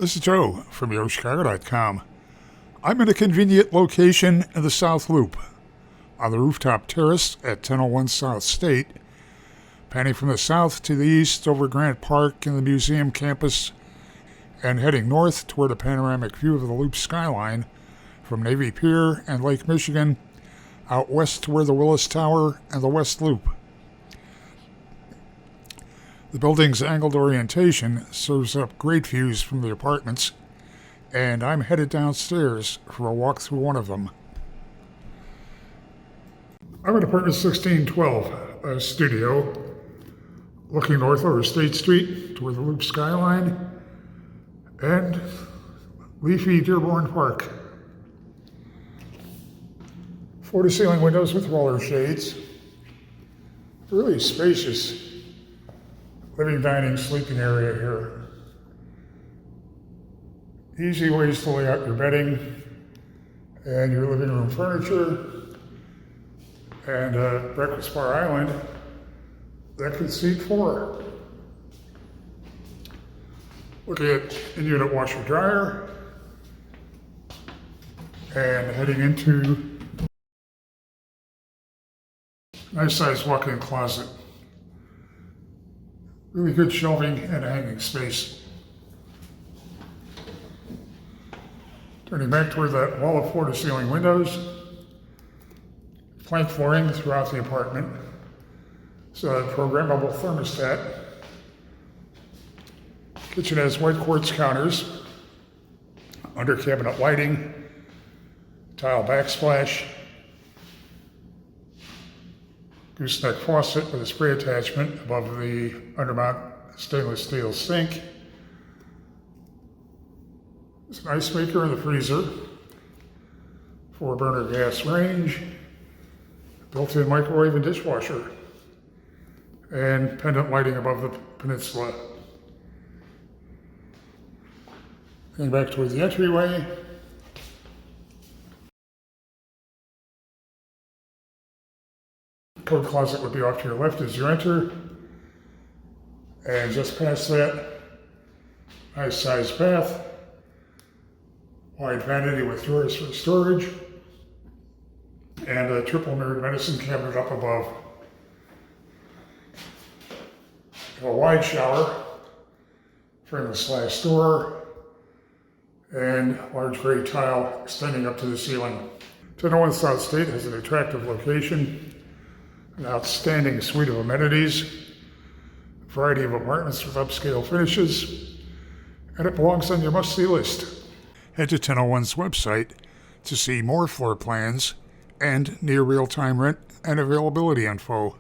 This is Joe from YoChicago.com. I'm in a convenient location in the South Loop, on the rooftop terrace at 1001 South State, panning from the south to the east over Grant Park and the museum campus, and heading north toward a panoramic view of the Loop skyline from Navy Pier and Lake Michigan, out west to where the Willis Tower and the West Loop. The building's angled orientation serves up great views from the apartments, and I'm headed downstairs for a walk through one of them. I'm in apartment 1612, a studio, looking north over State Street toward the Loop skyline and leafy Dearborn Park. Floor-to-ceiling windows with roller shades. Really spacious living, dining, sleeping area here. Easy ways to lay out your bedding and your living room furniture, and a breakfast bar island that could seat 4. Looking at in-unit washer dryer, and heading into a nice sized walk-in closet. Really good shelving and hanging space. Turning back toward that wall of floor-to-ceiling windows, plank flooring throughout the apartment. It's a programmable thermostat. Kitchen has white quartz counters, under cabinet lighting, tile backsplash, gooseneck faucet with a spray attachment above the undermount stainless steel sink. There's an ice maker in the freezer, 4-burner gas range, built-in microwave and dishwasher, and pendant lighting above the peninsula. Heading back towards the entryway. Coat closet would be off to your left as you enter. And just past that, nice sized bath, wide vanity with drawers for storage, and a triple mirrored medicine cabinet up above. A wide shower, frameless glass door, and large gray tile extending up to the ceiling. 1001 South State has an attractive location, an outstanding suite of amenities, a variety of apartments with upscale finishes, and it belongs on your must-see list. Head to 1001's website to see more floor plans and near real-time rent and availability info.